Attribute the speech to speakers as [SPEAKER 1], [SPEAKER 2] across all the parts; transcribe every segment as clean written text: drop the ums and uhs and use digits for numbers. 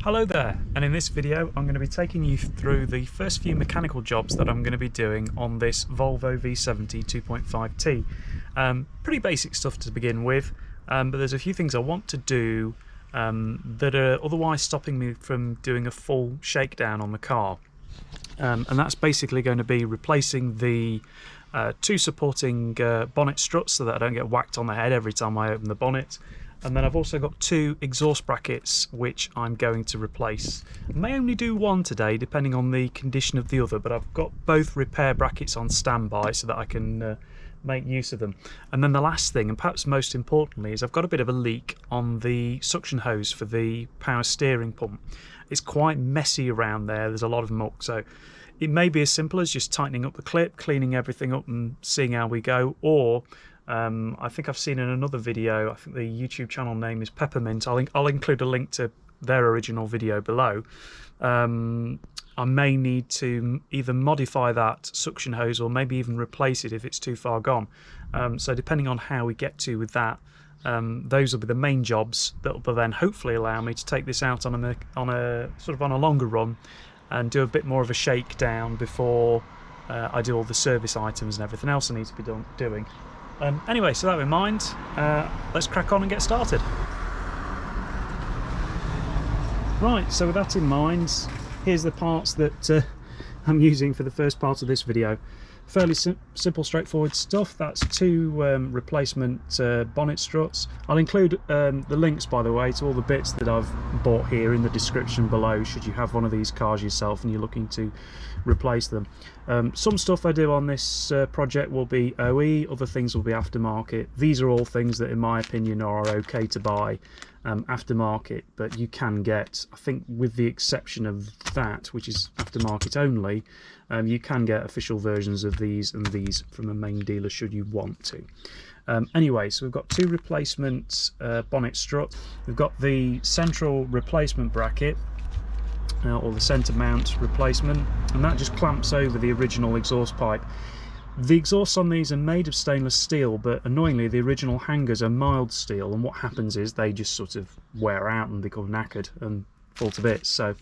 [SPEAKER 1] Hello there, and in this video I'm going to be taking you through the first few mechanical jobs that I'm going to be doing on this Volvo V70 2.5T. Pretty basic stuff to begin with, but there's a few things I want to do that are otherwise stopping me from doing a full shakedown on the car. And that's basically going to be replacing the two supporting bonnet struts so that I don't get whacked on the head every time I open the bonnet. And then I've also got two exhaust brackets which I'm going to replace. I may only do one today depending on the condition of the other, but I've got both repair brackets on standby so that I can make use of them. And then the last thing, and perhaps most importantly, is I've got a bit of a leak on the suction hose for the power steering pump. It's quite messy around there, there's a lot of muck, so it may be as simple as just tightening up the clip, cleaning everything up and seeing how we go, or I think I've seen in another video, I think the YouTube channel name is Peppermint, I'll include a link to their original video below. I may need to either modify that suction hose or maybe even replace it if it's too far gone. So depending on how we get to with that, those will be the main jobs that will then hopefully allow me to take this out on a longer run and do a bit more of a shakedown before I do all the service items and everything else I need to be doing. Anyway, so that in mind, let's crack on and get started. Right, so with that in mind, here's the parts that I'm using for the first part of this video. Fairly simple, straightforward stuff. That's two replacement bonnet struts. I'll include the links, by the way, to all the bits that I've bought here in the description below, should you have one of these cars yourself and you're looking to replace them. Some stuff I do on this project will be OE, other things will be aftermarket. These are all things that in my opinion are okay to buy aftermarket, but you can get, I think with the exception of that, which is aftermarket only, you can get official versions of these and these from a main dealer should you want to. Anyway, so we've got two replacement bonnet struts. We've got the central replacement bracket, or the centre mount replacement, and that just clamps over the original exhaust pipe. The exhausts on these are made of stainless steel, but annoyingly the original hangers are mild steel, and what happens is they just sort of wear out and become knackered and fall to bits. So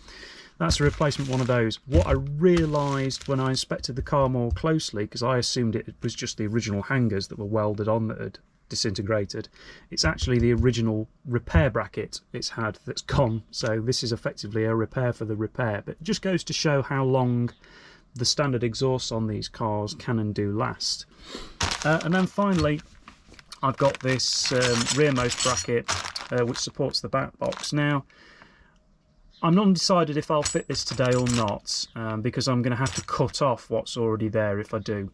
[SPEAKER 1] that's a replacement one of those. What I realised when I inspected the car more closely, because I assumed it was just the original hangers that were welded on that had disintegrated, it's actually the original repair bracket it's had that's gone. So this is effectively a repair for the repair, but it just goes to show how long the standard exhausts on these cars can and do last. And then finally I've got this rearmost bracket which supports the back box. Now I'm not undecided if I'll fit this today or not, because I'm going to have to cut off what's already there if I do.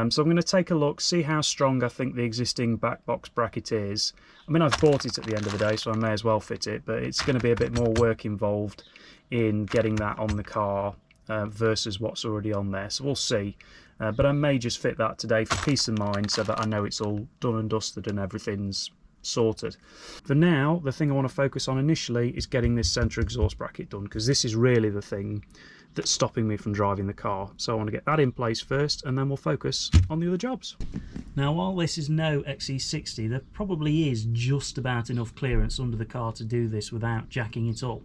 [SPEAKER 1] So I'm going to take a look, see how strong I think the existing back box bracket is. I mean, I've bought it at the end of the day, so I may as well fit it, but it's going to be a bit more work involved in getting that on the car versus what's already on there, so we'll see. But I may just fit that today for peace of mind so that I know it's all done and dusted and everything's sorted. For now, the thing I want to focus on initially is getting this centre exhaust bracket done, because this is really the thing that's stopping me from driving the car. So I want to get that in place first, and then we'll focus on the other jobs. Now, while this is no XC60, there probably is just about enough clearance under the car to do this without jacking it up.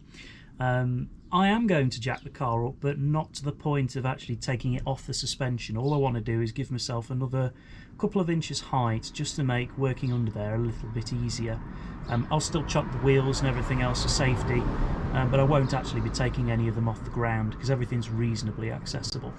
[SPEAKER 1] I am going to jack the car up, but not to the point of actually taking it off the suspension. All I want to do is give myself another couple of inches height just to make working under there a little bit easier. I'll still chop the wheels and everything else for safety, but I won't actually be taking any of them off the ground because everything's reasonably accessible.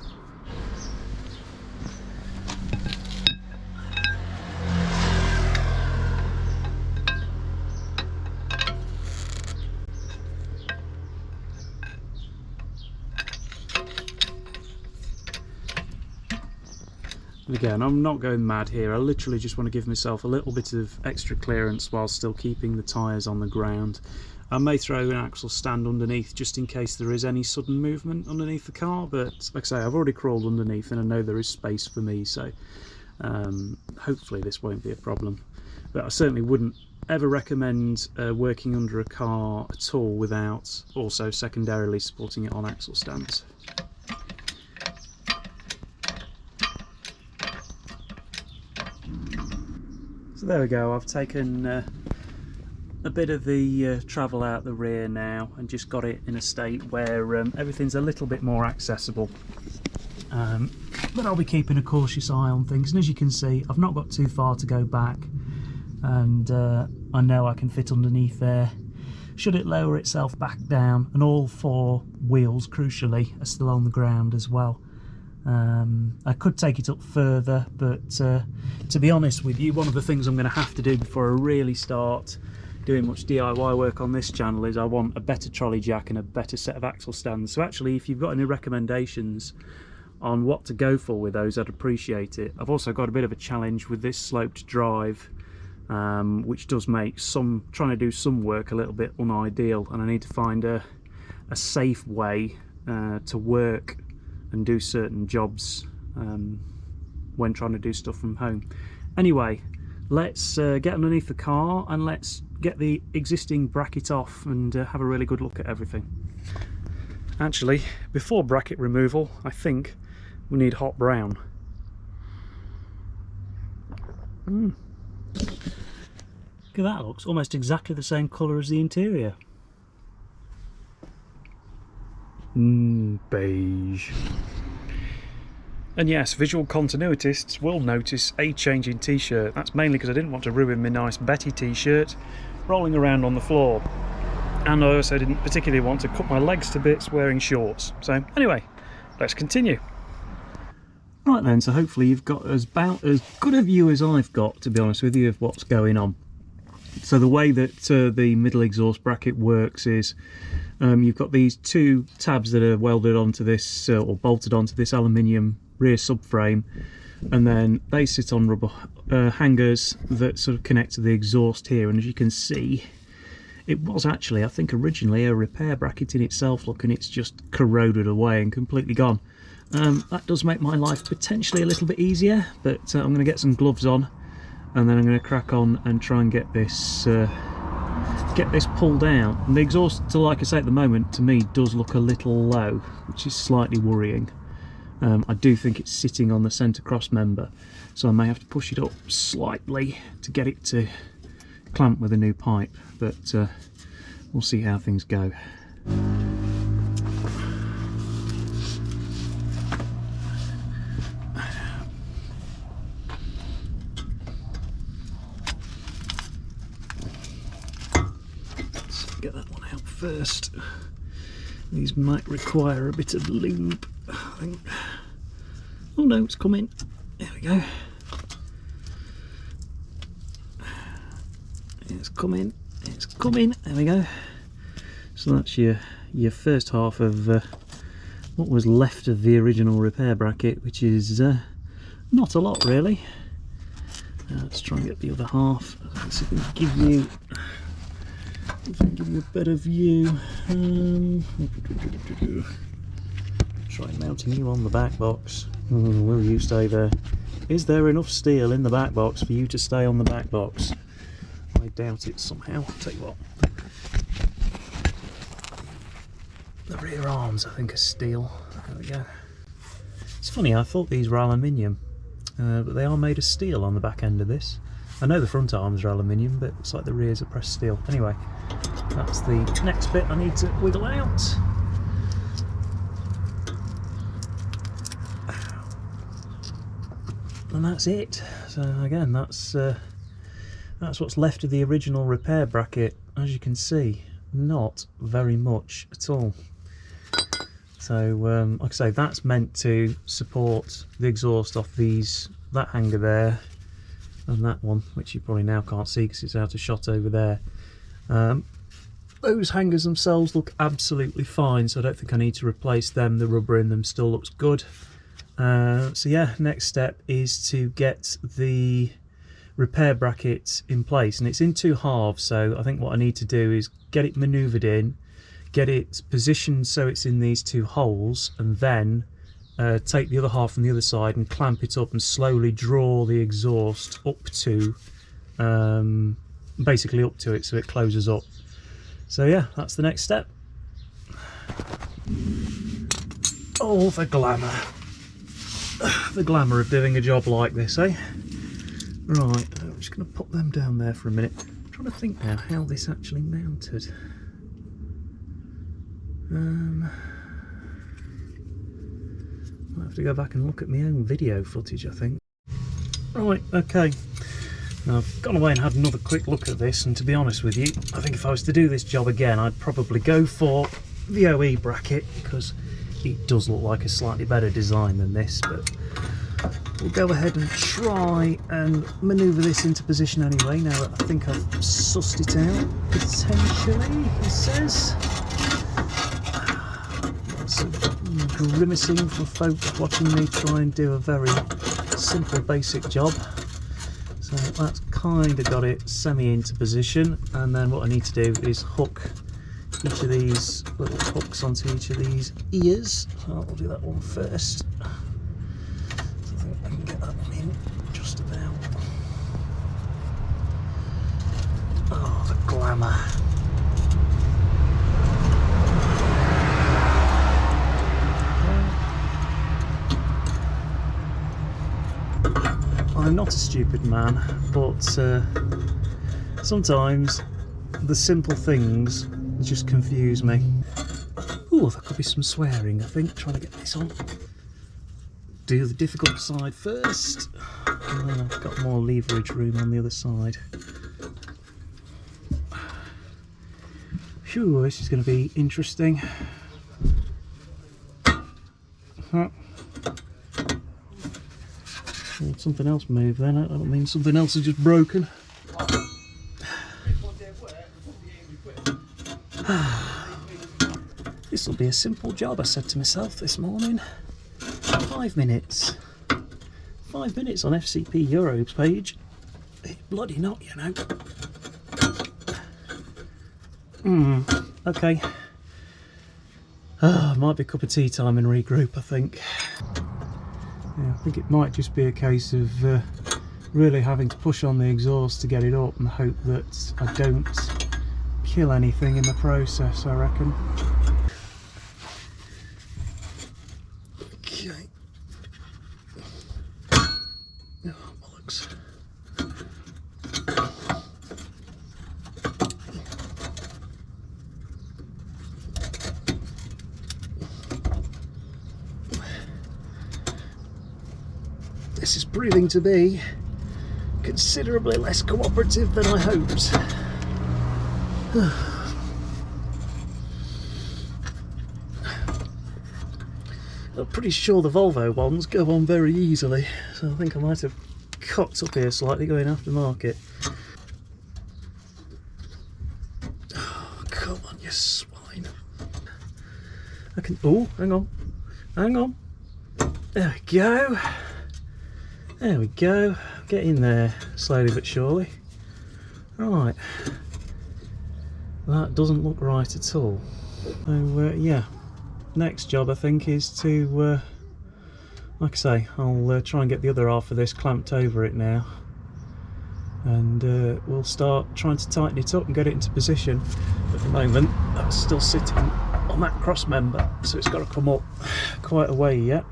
[SPEAKER 1] Again, I'm not going mad here, I literally just want to give myself a little bit of extra clearance while still keeping the tyres on the ground. I may throw an axle stand underneath just in case there is any sudden movement underneath the car, but like I say, I've already crawled underneath and I know there is space for me, so hopefully this won't be a problem. But I certainly wouldn't ever recommend working under a car at all without also secondarily supporting it on axle stands. So there we go, I've taken a bit of the travel out the rear now and just got it in a state where everything's a little bit more accessible. But I'll be keeping a cautious eye on things, and as you can see, I've not got too far to go back, and I know I can fit underneath there should it lower itself back down, and all 4 wheels, crucially, are still on the ground as well. I could take it up further, but to be honest with you, one of the things I'm going to have to do before I really start doing much DIY work on this channel is I want a better trolley jack and a better set of axle stands. So actually, if you've got any recommendations on what to go for with those, I'd appreciate it. I've also got a bit of a challenge with this sloped drive, which does make trying to do some work a little bit unideal, and I need to find a safe way to work and do certain jobs when trying to do stuff from home. Anyway, let's get underneath the car and let's get the existing bracket off and have a really good look at everything. Actually, before bracket removal, I think we need hot brown. Look at that, looks almost exactly the same colour as the interior. Beige. And yes, visual continuists will notice a change in t-shirt. That's mainly because I didn't want to ruin my nice Betty t-shirt rolling around on the floor. And I also didn't particularly want to cut my legs to bits wearing shorts. So anyway, let's continue. Right then, so hopefully you've got about as good a view as I've got, to be honest with you, of what's going on. So the way that the middle exhaust bracket works is you've got these 2 tabs that are welded onto this or bolted onto this aluminium rear subframe, and then they sit on rubber hangers that sort of connect to the exhaust here. And as you can see, it was actually, I think, originally a repair bracket in itself. Look, and it's just corroded away and completely gone. That does make my life potentially a little bit easier, but I'm going to get some gloves on, and then I'm going to crack on and try and get this pulled out. And the exhaust, like I say, at the moment, to me, does look a little low, which is slightly worrying. I do think it's sitting on the centre cross member, so I may have to push it up slightly to get it to clamp with a new pipe, but we'll see how things go. Get that one out first. These might require a bit of lube, I think. Oh no, it's coming. There we go. It's coming. It's coming. There we go. So that's your first half of what was left of the original repair bracket, which is not a lot really. Let's try and get the other half. Let's see if we can give you. Give you a better view. Try mounting you on the back box. Will you stay there? Is there enough steel in the back box for you to stay on the back box? I doubt it somehow. I'll tell you what. The rear arms, I think, are steel. There we go. It's funny, I thought these were aluminium, but they are made of steel on the back end of this. I know the front arms are aluminium, but it looks like the rears are pressed steel. Anyway, that's the next bit I need to wiggle out. And that's it. So again, that's what's left of the original repair bracket. As you can see, not very much at all. So like I say, that's meant to support the exhaust off that hanger there, and that one, which you probably now can't see because it's out of shot over there. Those hangers themselves look absolutely fine, so I don't think I need to replace them. The rubber in them still looks good. So yeah, next step is to get the repair bracket in place, and it's in 2 halves, so I think what I need to do is get it manoeuvred in, get it positioned so it's in these 2 holes, and then take the other half from the other side and clamp it up and slowly draw the exhaust up to, basically up to it so it closes up. So yeah, that's the next step. Oh, the glamour. The glamour of doing a job like this, eh? Right, I'm just going to pop them down there for a minute. trying to think now how this actually mounted. I'll have to go back and look at my own video footage, I think. Right, okay. Now, I've gone away and had another quick look at this, and to be honest with you, I think if I was to do this job again, I'd probably go for the OE bracket, because it does look like a slightly better design than this, but we'll go ahead and try and manoeuvre this into position anyway, now that I think I've sussed it out, potentially, he says. Lots of grimacing for folk watching me try and do a very simple basic job. So that's kind of got it semi into position, and then what I need to do is hook each of these little hooks onto each of these ears. So I'll do that one first. So I think I can get that one in just about. Oh, the glamour. I'm not a stupid man, but sometimes the simple things just confuse me. Ooh, there could be some swearing, I think, trying to get this on. Do the difficult side first, and then I've got more leverage room on the other side. Phew, this is going to be interesting. Well, something else moved then. I don't mean something else is just broken. This will be a simple job, I said to myself this morning. 5 minutes. 5 minutes on FCP Europe's page. It's bloody not, you know. Okay. Might be a cup of tea time and regroup, I think. Yeah, I think it might just be a case of really having to push on the exhaust to get it up and hope that I don't kill anything in the process, I reckon. Okay. Oh, bollocks. This is proving to be considerably less cooperative than I hoped. I'm pretty sure the Volvo ones go on very easily, so I think I might have cocked up here slightly going aftermarket. Oh, come on, you swine. I can. Oh, hang on. Hang on. There we go. There we go. Get in there slowly but surely. Right. That doesn't look right at all. So yeah, next job I think is to, like I say, I'll try and get the other half of this clamped over it now, and we'll start trying to tighten it up and get it into position. At the moment that's still sitting on that cross member, so it's got to come up quite a way yet.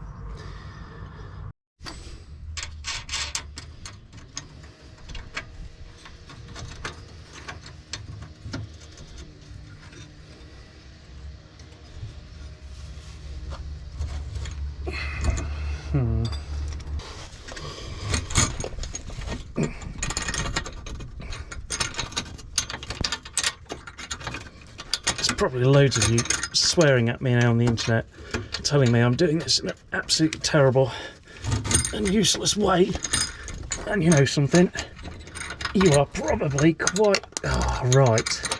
[SPEAKER 1] There's probably loads of you swearing at me now on the internet, telling me I'm doing this in an absolutely terrible and useless way. And you know something? You are probably quite... Oh, right.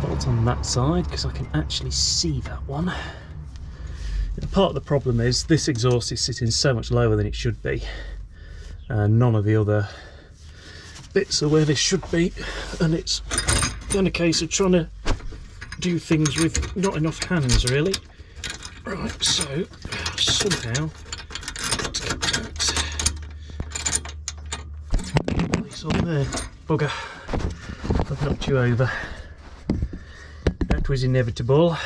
[SPEAKER 1] Bolt on that side, because I can actually see that one. Part of the problem is this exhaust is sitting so much lower than it should be, and none of the other bits are where they should be, and it's then a case of trying to do things with not enough hands really. Right, so somehow let's get that place on there. Bugger, I've knocked you over. That was inevitable.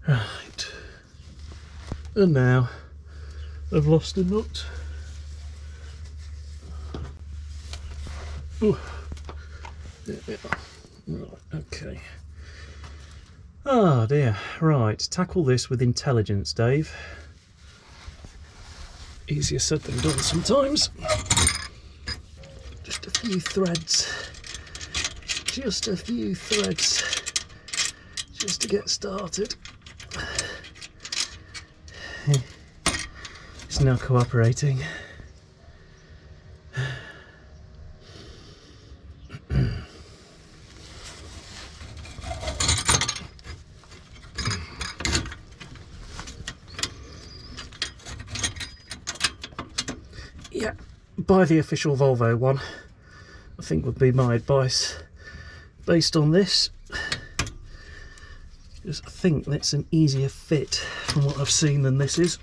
[SPEAKER 1] Right, And now I've lost a nut. Ooh. There we are. Right, okay. Oh dear. Right, tackle this with intelligence, Dave. Easier said than done sometimes. Just a few threads. Just a few threads. Just to get started. It's now cooperating. Yeah, buy the official Volvo one, I think would be my advice based on this. Because I think that's an easier fit from what I've seen than this is.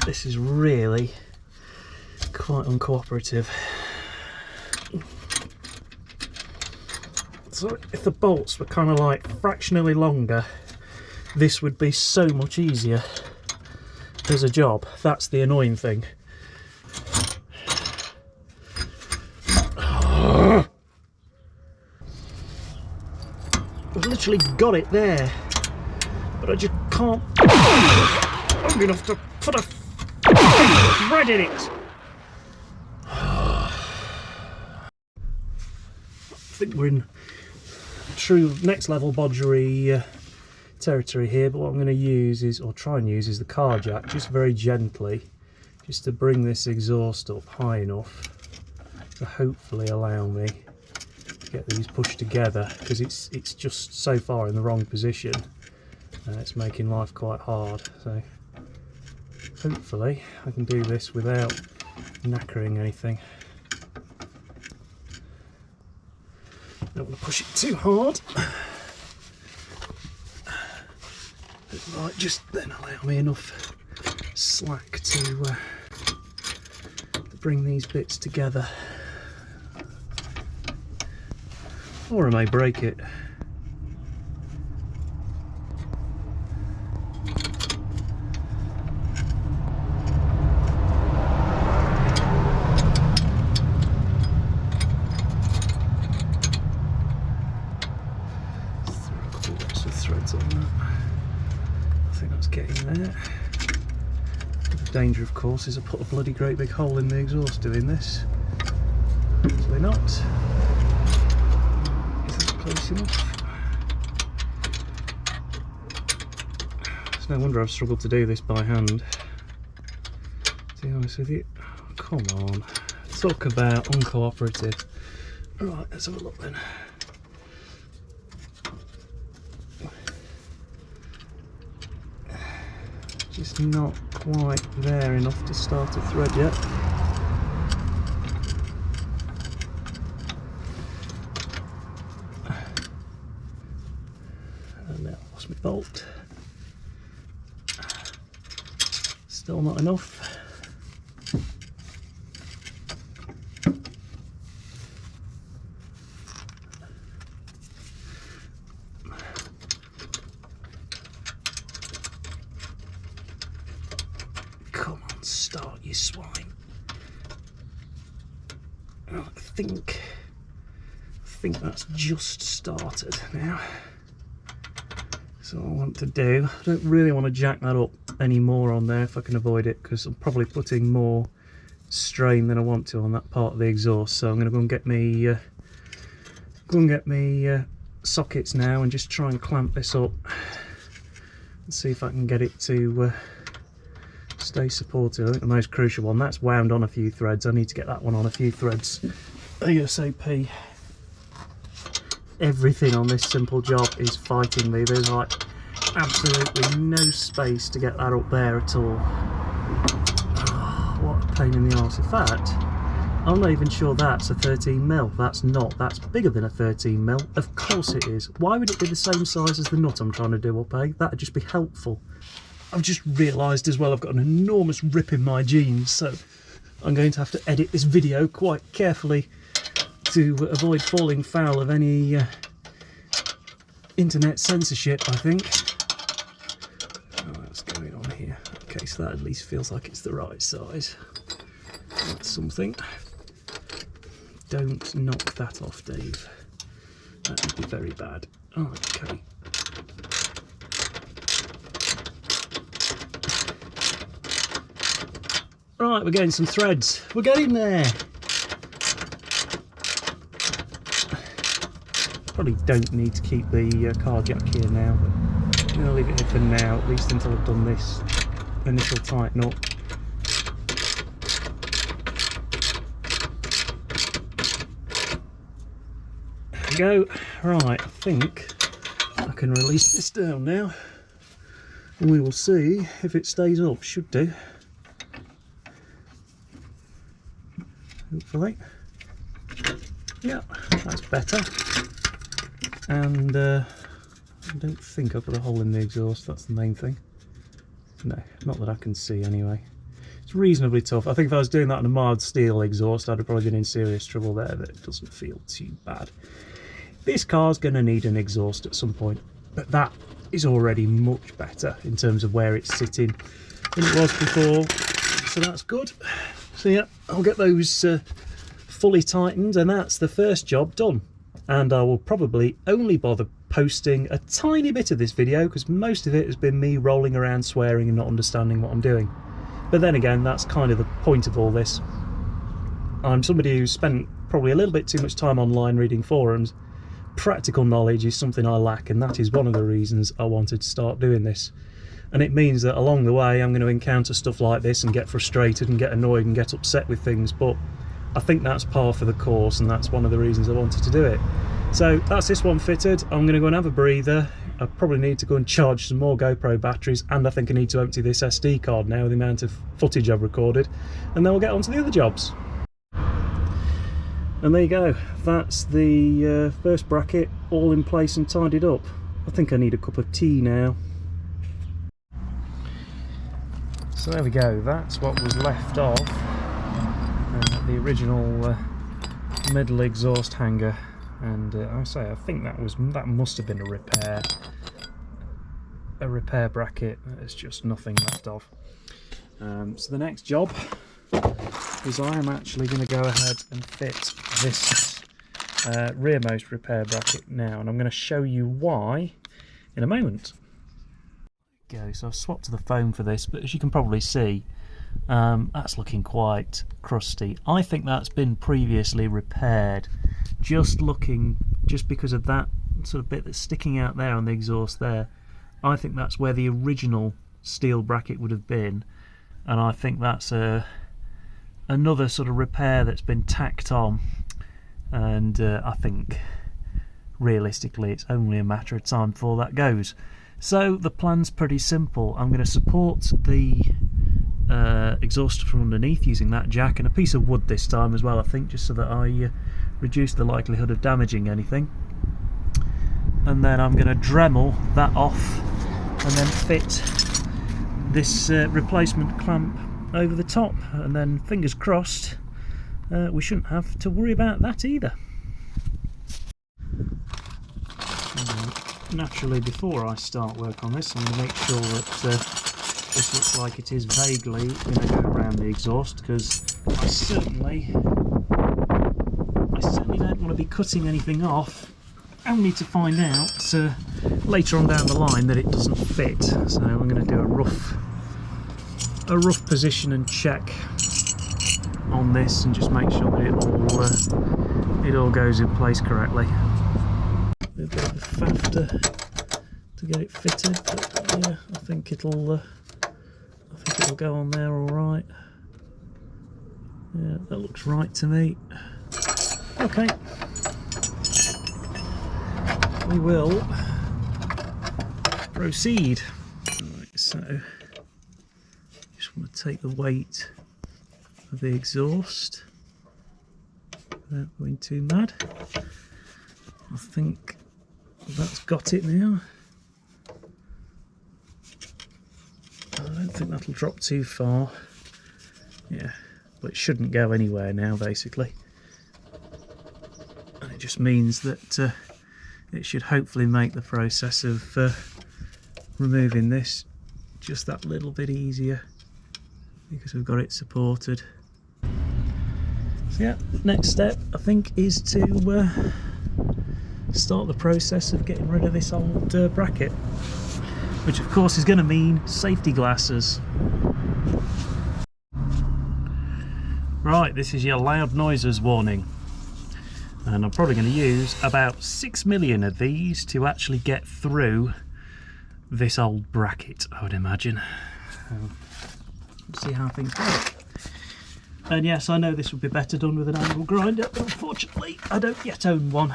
[SPEAKER 1] This is really quite uncooperative. So if the bolts were kind of like fractionally longer, this would be so much easier as a job. That's the annoying thing. I've literally got it there, but I just can't long enough to put a thread in it. I think we're in true next level bodgery territory here, but what I'm going to use is, or try and use, is the car jack, just very gently, just to bring this exhaust up high enough to hopefully allow me to get these pushed together, because it's just so far in the wrong position and it's making life quite hard. So hopefully I can do this without knackering anything. Don't want to push it too hard. It might just then allow me enough slack to bring these bits together. Or I may break it. Lots of threads on that. I think that's getting there. The danger, of course, is I put a bloody great big hole in the exhaust doing this. Hopefully not. Is that close enough? It's no wonder I've struggled to do this by hand, to be honest with you. Oh, come on. Talk about uncooperative. Right, let's have a look then. Just not quite there enough to start a thread yet. And now I've lost my bolt. Still not enough. Come on, start, you swine. I think that's just started now. So what I want to do, I don't really want to jack that up any more on there if I can avoid it, because I'm probably putting more strain than I want to on that part of the exhaust. So I'm going to go and get me sockets now and just try and clamp this up and see if I can get it to stay supported. I think the most crucial one, that's wound on a few threads. I need to get that one on a few threads ASAP. Everything on this simple job is fighting me. There's like absolutely no space to get that up there at all. Oh, what a pain in the arse. In fact, I'm not even sure that's a 13mm. That's not. That's bigger than a 13mm. Of course it is. Why would it be the same size as the nut I'm trying to do up, eh? That'd just be helpful. I've just realised as well I've got an enormous rip in my jeans, so I'm going to have to edit this video quite carefully to avoid falling foul of any internet censorship, I think. least that at least feels like it's the right size. That's something. Don't knock that off, Dave. That would be very bad. Okay. Right, we're getting some threads. We're getting there. Probably don't need to keep the car jack here now, but I'm going to leave it here for now, at least until I've done this initial tighten up. There we go. Right, I think I can release this down now, and we will see if it stays up. Should do. Hopefully. Yeah, that's better. And I don't think I've got a hole in the exhaust, that's the main thing. No, not that I can see anyway. It's reasonably tough. I think if I was doing that on a mild steel exhaust, I'd have probably been in serious trouble there, but it doesn't feel too bad. This car's going to need an exhaust at some point, but that is already much better in terms of where it's sitting than it was before, so that's good. So yeah, I'll get those fully tightened, and that's the first job done. And I will probably only bother posting a tiny bit of this video because most of it has been me rolling around swearing and not understanding what I'm doing. But then again, that's kind of the point of all this. I'm somebody who's spent probably a little bit too much time online reading forums. Practical knowledge is something I lack, and that is one of the reasons I wanted to start doing this. And it means that along the way I'm going to encounter stuff like this and get frustrated and get annoyed and get upset with things, but I think that's par for the course, and that's one of the reasons I wanted to do it. So that's this one fitted. I'm going to go and have a breather. I probably need to go and charge some more GoPro batteries, and I think I need to empty this SD card now with the amount of footage I've recorded, and then we'll get on to the other jobs. And there you go, that's the first bracket all in place and tidied up. I think I need a cup of tea now. So there we go, that's what was left of the original middle exhaust hanger, and I think that must have been a repair bracket. There's just nothing left of. So the next job is I am actually going to go ahead and fit this rearmost repair bracket now, and I'm going to show you why in a moment. Go. So I've swapped to the foam for this, but as you can probably see, that's looking quite crusty. I think that's been previously repaired. Just because of that sort of bit that's sticking out there on the exhaust there, I think that's where the original steel bracket would have been, and I think that's another sort of repair that's been tacked on, and I think realistically it's only a matter of time before that goes. So the plan's pretty simple. I'm going to support the exhaust from underneath using that jack and a piece of wood this time as well, I think, just so that I reduce the likelihood of damaging anything. And then I'm going to Dremel that off and then fit this replacement clamp over the top, and then fingers crossed we shouldn't have to worry about that either. Naturally, before I start work on this, I'm going to make sure that this looks like it is vaguely going to go around the exhaust, because I certainly don't want to be cutting anything off only to find out later on down the line that it doesn't fit. So I'm going to do a rough position and check on this and just make sure that it all goes in place correctly. A bit of a faff to get it fitted, but yeah, I think it'll go on there all right. Yeah, that looks right to me. Okay, we will proceed. Right, so just want to take the weight of the exhaust without going too mad. I think that's got it now. I don't think that'll drop too far. Yeah, but it shouldn't go anywhere now, basically. And it just means that it should hopefully make the process of removing this just that little bit easier. because we've got it supported. So yeah, next step I think is to start the process of getting rid of this old bracket, which of course is going to mean safety glasses. Right, this is your loud noises warning, and I'm probably going to use about 6 million of these to actually get through this old bracket, I would imagine. See how things go. And yes, I know this would be better done with an angle grinder, but unfortunately I don't yet own one.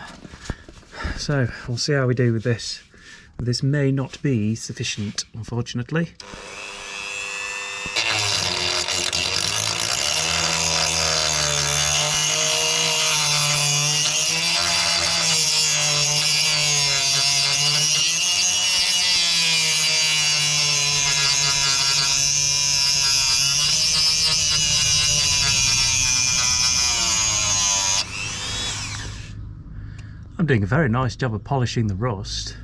[SPEAKER 1] So we'll see how we do with this. This may not be sufficient, unfortunately. I'm doing a very nice job of polishing the rust.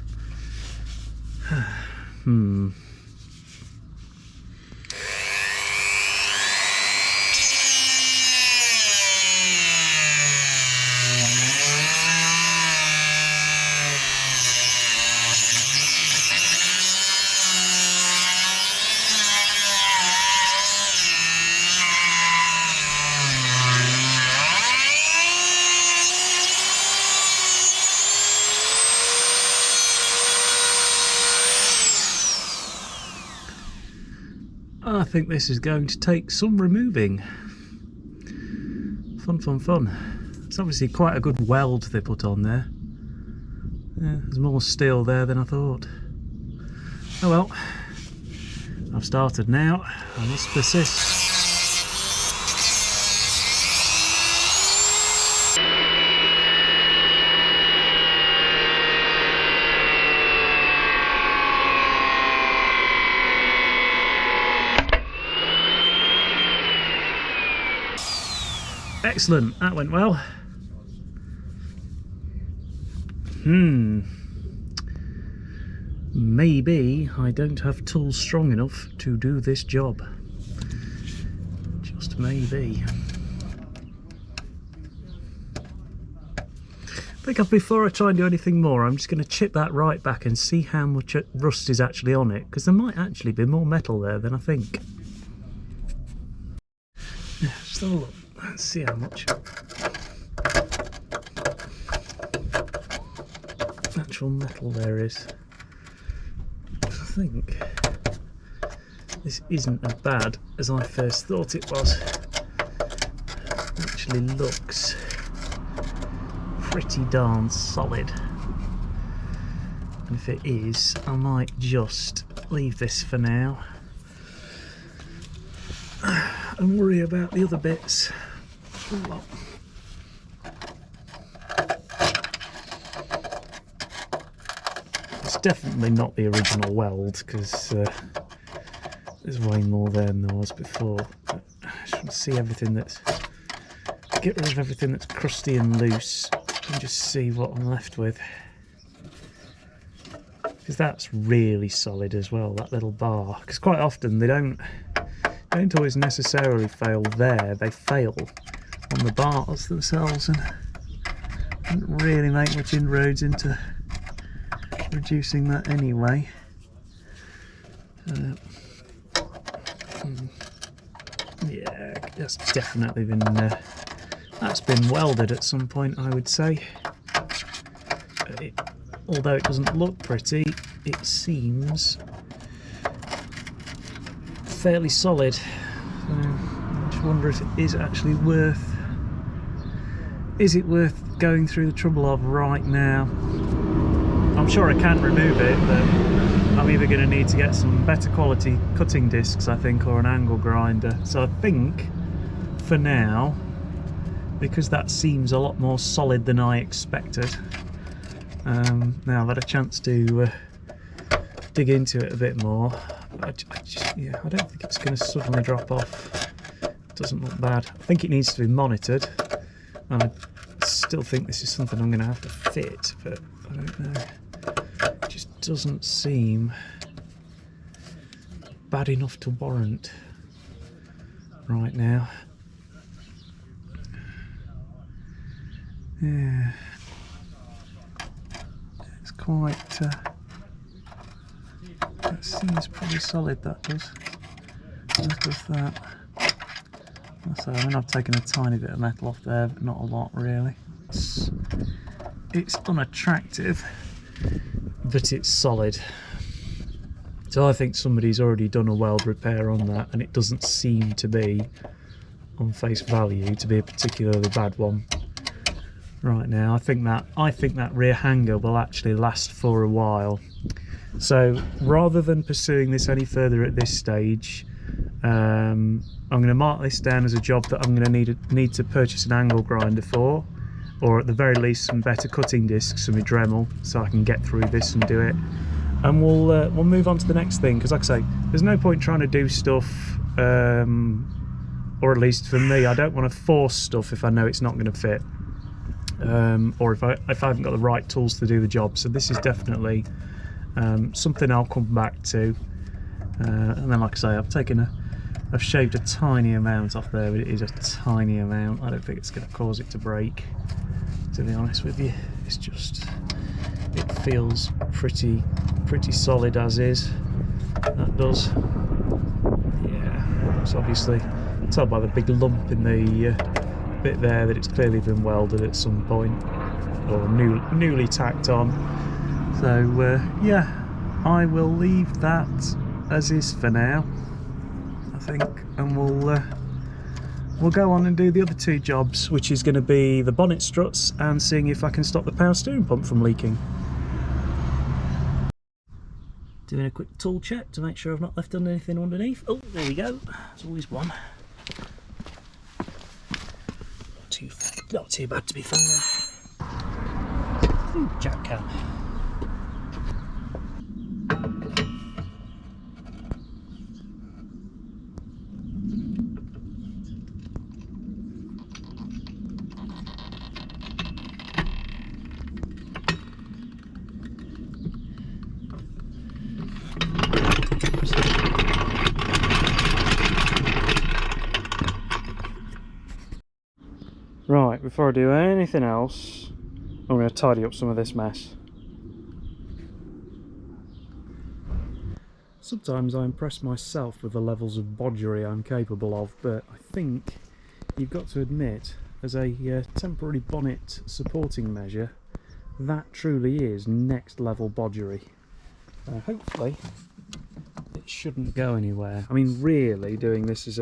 [SPEAKER 1] I think this is going to take some removing. Fun, fun, fun. It's obviously quite a good weld they put on there. Yeah, there's more steel there than I thought. Oh well, I've started now. I must persist. Excellent, that went well. Maybe I don't have tools strong enough to do this job. Just maybe. I think before I try and do anything more, I'm just going to chip that right back and see how much rust is actually on it, because there might actually be more metal there than I think. Yeah, just have a look. Let's see how much actual metal there is. I think this isn't as bad as I first thought it was. It actually looks pretty darn solid. And if it is, I might just leave this for now and worry about the other bits. It's definitely not the original weld, because there's way more there than there was before. But I just want to see everything that's... get rid of everything that's crusty and loose and just see what I'm left with. Because that's really solid as well, that little bar. Because quite often they don't always necessarily fail there, they fail on the bars themselves and don't really make much inroads into reducing that anyway. Yeah, that's definitely been that's been welded at some point, I would say. Although it doesn't look pretty, it seems fairly solid. So I just wonder if it is actually worth... is it worth going through the trouble of right now? I'm sure I can remove it, but I'm either going to need to get some better quality cutting discs, I think, or an angle grinder. So I think, for now, because that seems a lot more solid than I expected, now I've had a chance to dig into it a bit more. I don't think it's going to suddenly drop off. It doesn't look bad. I think it needs to be monitored, and I still think this is something I'm going to have to fit, but I don't know. It just doesn't seem bad enough to warrant right now. Yeah, it's quite, that seems pretty solid, that does. As does that. So I mean, I've taken a tiny bit of metal off there, but not a lot really. It's unattractive, but it's solid. So I think somebody's already done a weld repair on that, and it doesn't seem to be, on face value, to be a particularly bad one. Right now, I think that rear hanger will actually last for a while. So rather than pursuing this any further at this stage, I'm going to mark this down as a job that I'm going to need to purchase an angle grinder for, or at the very least some better cutting discs for my Dremel, so I can get through this and do it. And we'll move on to the next thing, because like I say, there's no point trying to do stuff, or at least for me, I don't want to force stuff if I know it's not going to fit, or if I haven't got the right tools to do the job. So this is definitely something I'll come back to. And then, like I say, I've shaved a tiny amount off there, but it is a tiny amount. I don't think it's going to cause it to break, to be honest with you. It's just, it feels pretty solid as is. That does. Yeah, it's obviously tell by the big lump in the bit there that it's clearly been welded at some point, or newly tacked on. So yeah, I will leave that as is for now, I think, and we'll go on and do the other two jobs, which is going to be the bonnet struts and seeing if I can stop the power steering pump from leaking. Doing a quick tool check to make sure I've not left anything underneath. Oh, there we go. There's always one. Not too bad, to be fair. Ooh, jack cam. Right, before I do anything else, I'm going to tidy up some of this mess. Sometimes I impress myself with the levels of bodgery I'm capable of, but I think you've got to admit, as a temporary bonnet supporting measure, that truly is next level bodgery. Hopefully it shouldn't go anywhere. I mean, really doing this as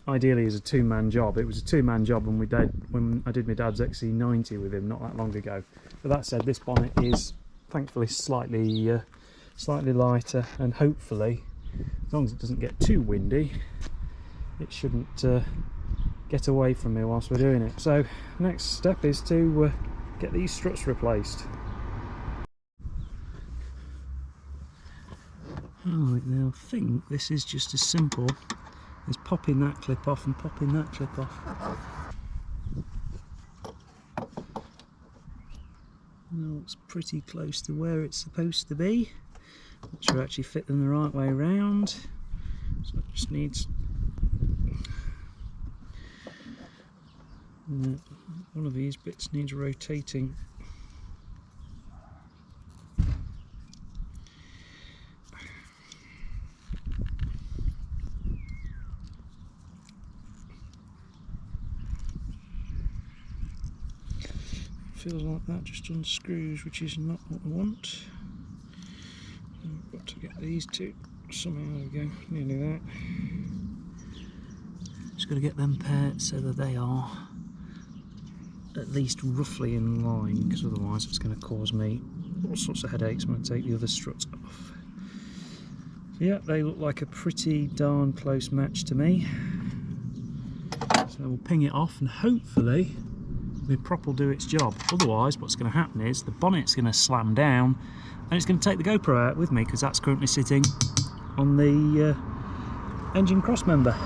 [SPEAKER 1] ideally as a two-man job. It was a two-man job when I did my dad's XC90 with him not that long ago. But that said, this bonnet is thankfully slightly lighter, and hopefully, as long as it doesn't get too windy, it shouldn't get away from me whilst we're doing it. So next step is to get these struts replaced. Alright, now I think this is just as simple as popping that clip off and popping that clip off. Now it's pretty close to where it's supposed to be. Not sure I actually fit them the right way around, so it just needs one of these bits needs rotating. Feels like that just unscrews, which is not what I want. I've got to get these two somehow. There we go, nearly there. Just got to get them paired so that they are at least roughly in line, because otherwise it's going to cause me all sorts of headaches when I take the other struts off. So yeah, they look like a pretty darn close match to me. So we'll ping it off and hopefully the prop will do its job. Otherwise, what's going to happen is the bonnet's going to slam down and it's going to take the GoPro out with me, because that's currently sitting on the engine cross member.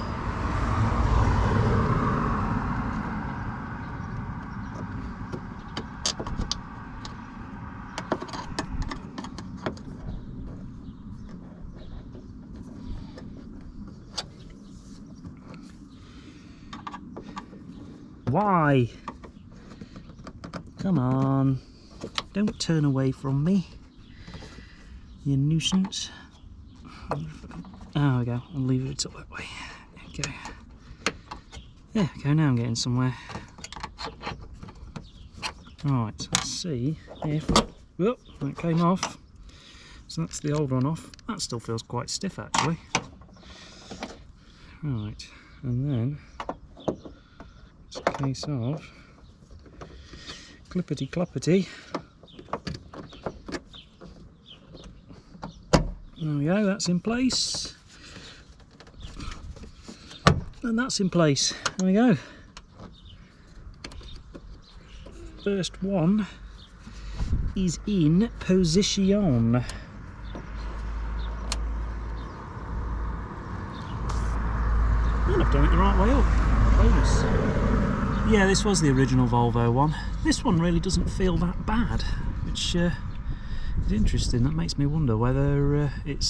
[SPEAKER 1] Why? Come on. Don't turn away from me, you nuisance. There we go. I'll leave it up that way. Okay. There we go. Now I'm getting somewhere. Right, let's see if... Oh, that came off. So that's the old one off. That still feels quite stiff actually. Right, and then it's a case of clippity cloppity. There we go, that's in place. And that's in place. There we go. First one is in position. And I've done it the right way up. Bonus. Yeah, this was the original Volvo one. This one really doesn't feel that bad, which is interesting. That makes me wonder whether it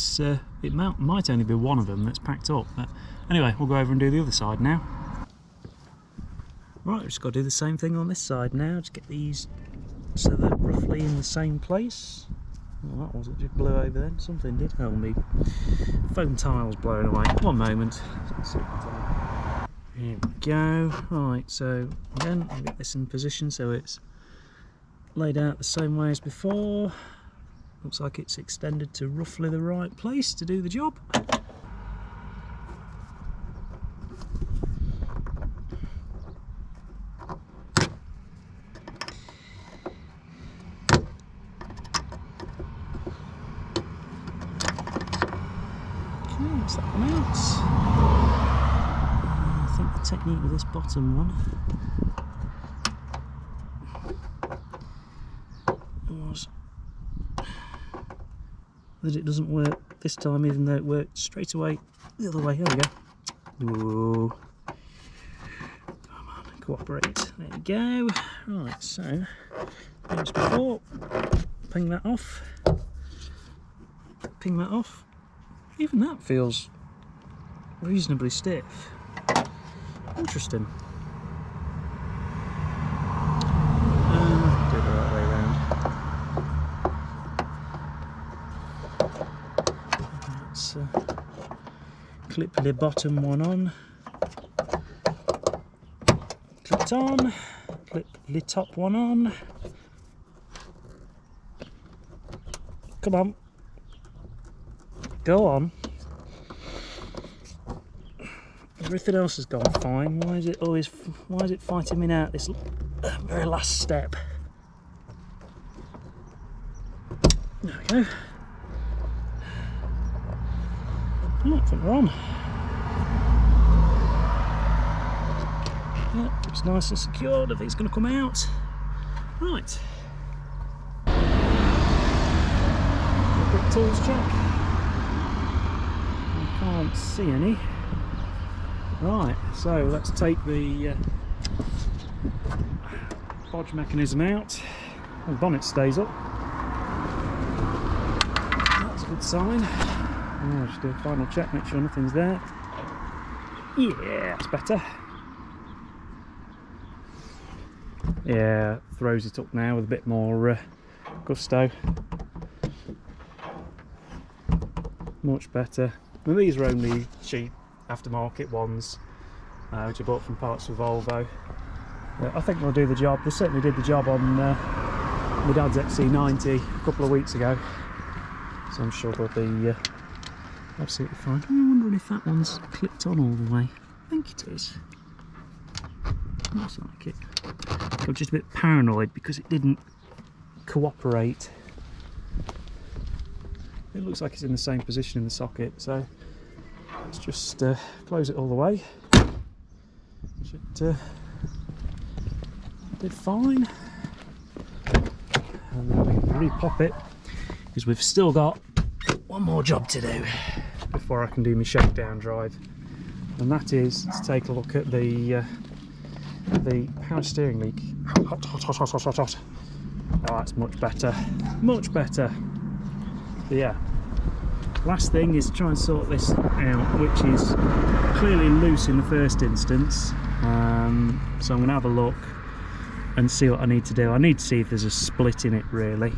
[SPEAKER 1] might only be one of them that's packed up. But anyway, we'll go over and do the other side now. Right, we've just got to do the same thing on this side now. Just get these so they're roughly in the same place. Well, that wasn't just blew over then. Something did. Oh, me foam tiles blown away. One moment. Here we go. Right, so again, I'll get this in position so it's laid out the same way as before. Looks like it's extended to roughly the right place to do the job. What's that one out? I think the technique with this bottom one was that it doesn't work this time, even though it worked straight away the other way. There we go. Ooh. Come on, cooperate. There we go. Right, so as before, ping that off. Ping that off. Even that feels reasonably stiff. Interesting. Do it the right way around. Let's clip the bottom one on. Clip it on. Clip the top one on. Come on. Go on. Everything else has gone fine. Why is it fighting me now at this very last step? There we go. Oh, I think we're on. Yep, it's nice and secure. I think it's going to come out. Right. A quick tools check. Can't see any. Right, so let's take the bodge mechanism out. The bonnet stays up. That's a good sign. I'll just do a final check, make sure nothing's there. Yeah, that's better. Yeah, throws it up now with a bit more gusto. Much better. Well, these are only cheap aftermarket ones, which I bought from parts for Volvo. I think they'll do the job. They certainly did the job on my dad's XC90 a couple of weeks ago, so I'm sure they'll be absolutely fine. I'm wondering if that one's clipped on all the way. I think it is. Looks like it. I'm just a bit paranoid because it didn't cooperate. It looks like it's in the same position in the socket, so let's just close it all the way. It did fine. And then we can re-pop it, because we've still got one more job to do before I can do my shakedown drive. And that is to take a look at the power steering leak. Hot, hot, hot, hot, hot, hot, hot. Oh, that's much better. Much better. But yeah. Last thing is to try and sort this out, which is clearly loose in the first instance. So I'm going to have a look and see what I need to do. I need to see if there's a split in it really,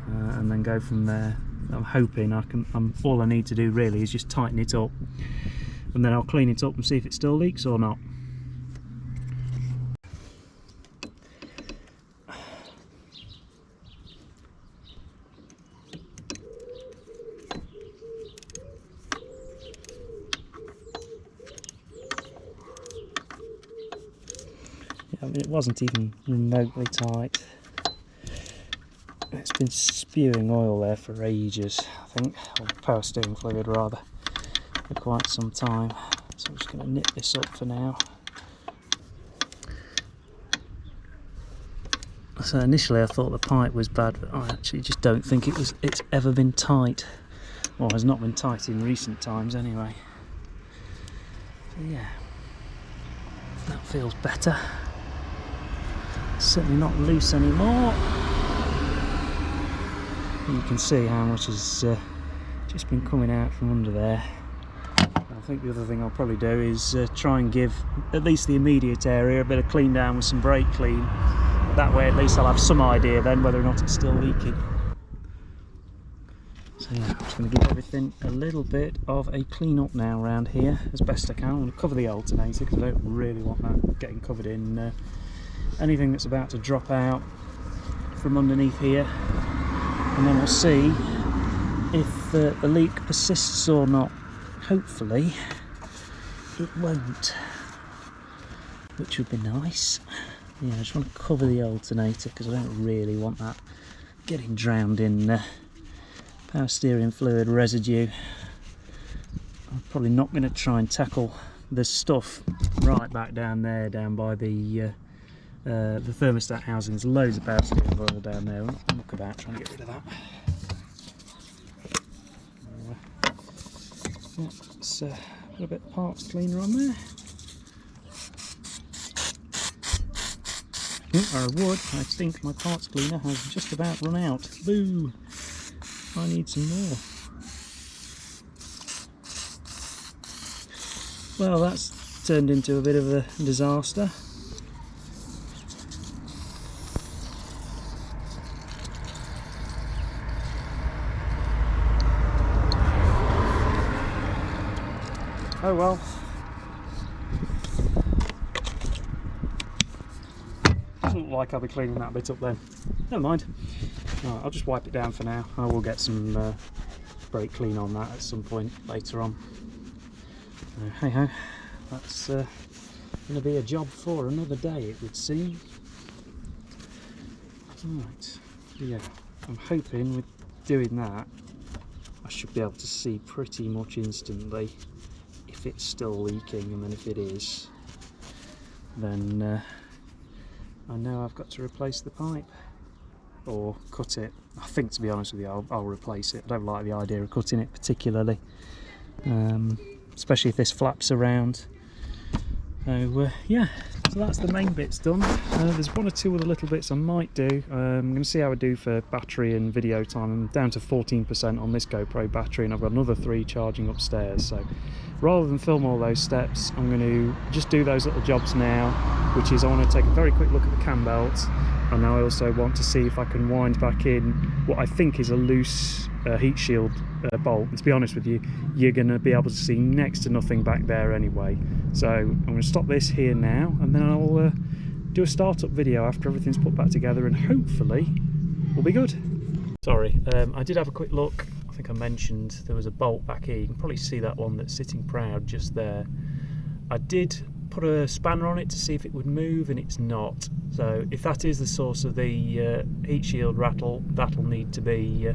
[SPEAKER 1] and then go from there. I'm hoping all I need to do really is just tighten it up, and then I'll clean it up and see if it still leaks or not. I mean, it wasn't even remotely tight. It's been spewing oil there for ages, I think, or power steering fluid rather, for quite some time. So I'm just going to nip this up for now. So initially I thought the pipe was bad, but I actually just don't think it's ever been tight. Well, has not been tight in recent times anyway. So yeah, that feels better. Certainly not loose anymore. You can see how much has just been coming out from under there. I think the other thing I'll probably do is try and give at least the immediate area a bit of clean down with some brake clean. That way at least I'll have some idea then whether or not it's still leaking. So yeah, I'm just going to give everything a little bit of a clean up now around here as best I can. I'm going to cover the alternator because I don't really want that getting covered in anything that's about to drop out from underneath here, and then we'll see if the leak persists or not. Hopefully it won't, which would be nice. Yeah, I just want to cover the alternator because I don't really want that getting drowned in power steering fluid residue. I'm probably not going to try and tackle the stuff right back down there, down by the thermostat housing. There's loads of power steering oil down there. We'll not muck about trying to get rid of that. Yeah, let's put a bit of parts cleaner on there. Or I think my parts cleaner has just about run out. Boo! I need some more. Well, that's turned into a bit of a disaster. Oh well. Doesn't look like I'll be cleaning that bit up then. Never mind. Right, I'll just wipe it down for now. I will get some brake clean on that at some point later on. Hey ho, that's going to be a job for another day, it would seem. Right, yeah, I'm hoping with doing that I should be able to see pretty much instantly if it's still leaking, and then if it is, then I know I've got to replace the pipe or cut it. I think, to be honest with you, I'll replace it. I don't like the idea of cutting it particularly, especially if this flaps around. So yeah, so that's the main bits done. There's one or two other little bits I might do. I'm going to see how I do for battery and video time. I'm down to 14% on this GoPro battery, and I've got another 3 charging upstairs. So rather than film all those steps, I'm going to just do those little jobs now, which is I want to take a very quick look at the cam belt, and I also want to see if I can wind back in what I think is a loose heat shield bolt. And to be honest with you, you're going to be able to see next to nothing back there anyway. So I'm going to stop this here now, and then I'll do a startup video after everything's put back together, and hopefully we'll be good. Sorry, I did have a quick look. I think I mentioned there was a bolt back here. You can probably see that one that's sitting proud just there. I did put a spanner on it to see if it would move, and it's not. So if that is the source of the heat shield rattle, that'll need to be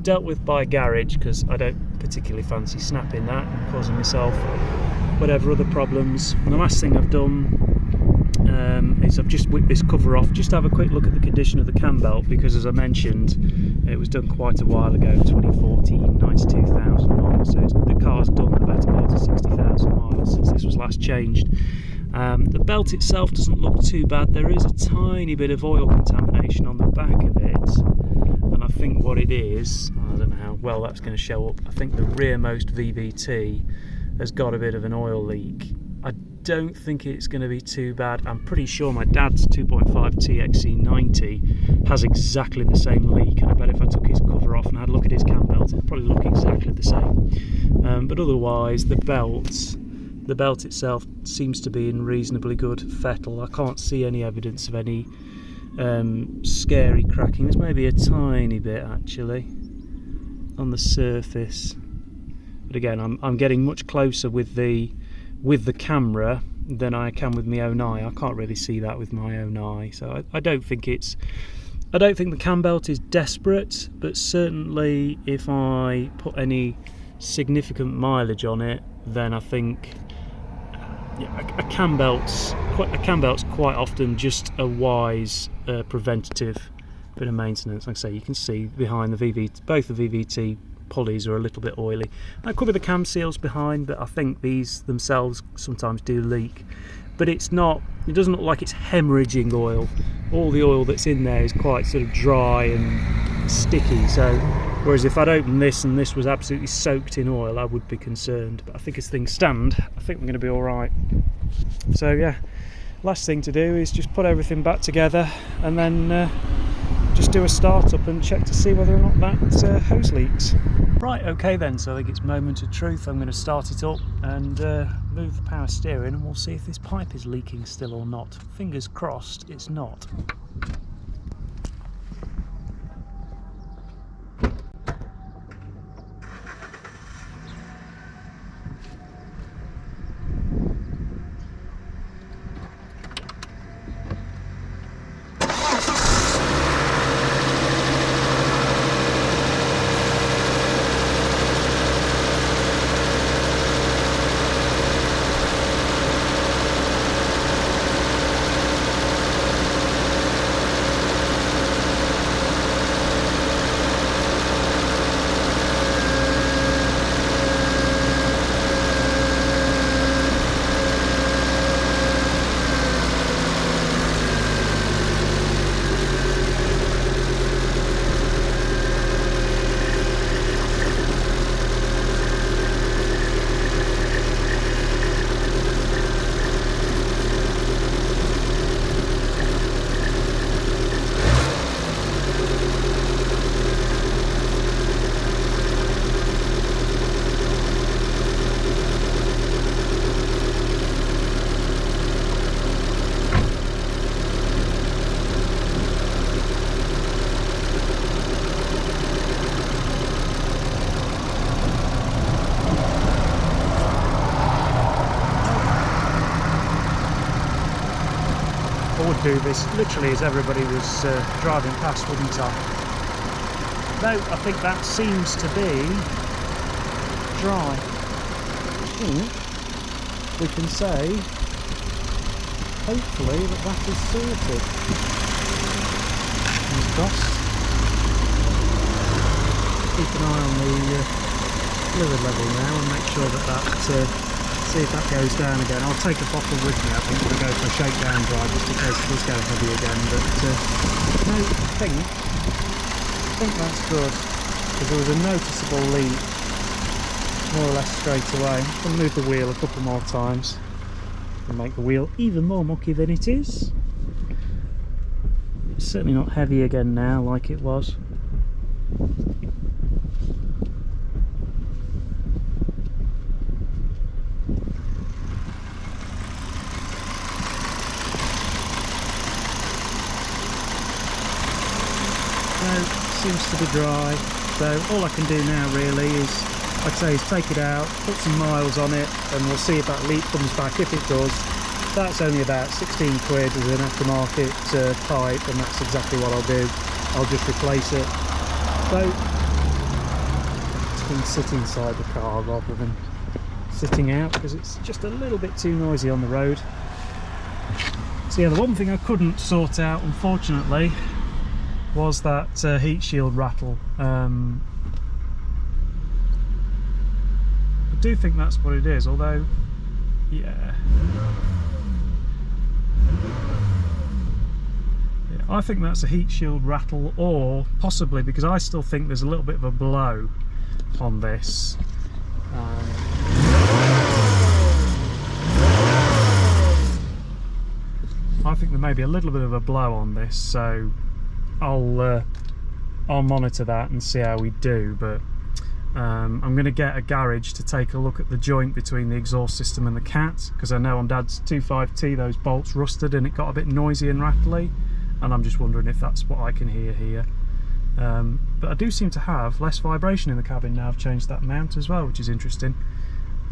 [SPEAKER 1] dealt with by a garage, because I don't particularly fancy snapping that and causing myself whatever other problems. And the last thing I've done is I've just whipped this cover off just to have a quick look at the condition of the cam belt, because as I mentioned, it was done quite a while ago, 2014, 92,000 miles, so the car's done the better part of 60,000 miles since this was last changed. The belt itself doesn't look too bad. There is a tiny bit of oil contamination on the back of it, and I think what it is, I don't know how well that's going to show up, I think the rearmost VVT has got a bit of an oil leak. I don't think it's going to be too bad. I'm pretty sure my dad's 2.5 TXC90 has exactly the same leak, and I bet if I took his cover off and had a look at his cam belt, it'd probably look exactly the same. But otherwise, the belt itself seems to be in reasonably good fettle. I can't see any evidence of any scary cracking. There's maybe a tiny bit actually on the surface, but again, I'm getting much closer with the camera than I can with my own eye. I can't really see that with my own eye, so I don't think the cam belt is desperate, but certainly if I put any significant mileage on it, then I think a cam belt's quite often just a wise preventative bit of maintenance. Like I say, you can see behind the VVT, both the VVT pulleys are a little bit oily. That could be the cam seals behind, but I think these themselves sometimes do leak. But it doesn't look like it's hemorrhaging oil. All the oil that's in there is quite sort of dry and sticky, so whereas if I'd opened this and this was absolutely soaked in oil, I would be concerned. But I think as things stand, I think we're going to be alright. So yeah, last thing to do is just put everything back together and then just do a start up and check to see whether or not that hose leaks. Right, okay then, so I think it's moment of truth. I'm going to start it up and move the power steering, and we'll see if this pipe is leaking still or not. Fingers crossed it's not. Would do this literally as everybody was driving past, wouldn't I? Though I think that seems to be dry. We can say, hopefully, that is sorted. Fingers crossed. Keep an eye on the fluid level now and make sure that see if that goes down again. I'll take a bottle with me. I think we'll go for a shakedown drive just in case it does go heavy again. But no, I think that's good, because there was a noticeable leak more or less straight away. I'm going to move the wheel a couple more times and make the wheel even more mucky than it is. It's certainly not heavy again now like it was. Seems to be dry, so all I can do now really is, like I say, is take it out, put some miles on it, and we'll see if that leak comes back. If it does, that's only about 16 quid as an aftermarket pipe, and that's exactly what I'll do. I'll just replace it. So it's going to sit inside the car rather than sitting out, because it's just a little bit too noisy on the road. So yeah, the one thing I couldn't sort out, unfortunately, was that heat shield rattle. I do think that's what it is, although, yeah, I think that's a heat shield rattle, or possibly, because I still think there's a little bit of a blow on this. I think there may be a little bit of a blow on this, so I'll monitor that and see how we do. But I'm going to get a garage to take a look at the joint between the exhaust system and the cat, because I know on Dad's 25T those bolts rusted and it got a bit noisy and rattly, and I'm just wondering if that's what I can hear here. But I do seem to have less vibration in the cabin now. I've changed that mount as well, which is interesting.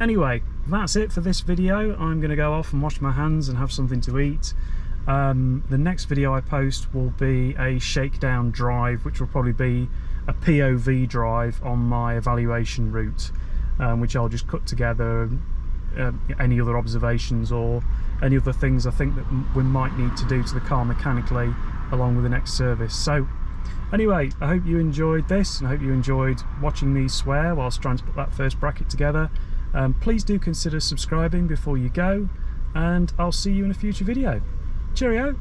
[SPEAKER 1] Anyway, that's it for this video. I'm going to go off and wash my hands and have something to eat. The next video I post will be a shakedown drive, which will probably be a POV drive on my evaluation route, which I'll just cut together any other observations or any other things I think that we might need to do to the car mechanically along with the next service. So anyway, I hope you enjoyed this, and I hope you enjoyed watching me swear whilst trying to put that first bracket together. Please do consider subscribing before you go, and I'll see you in a future video. Cheerio!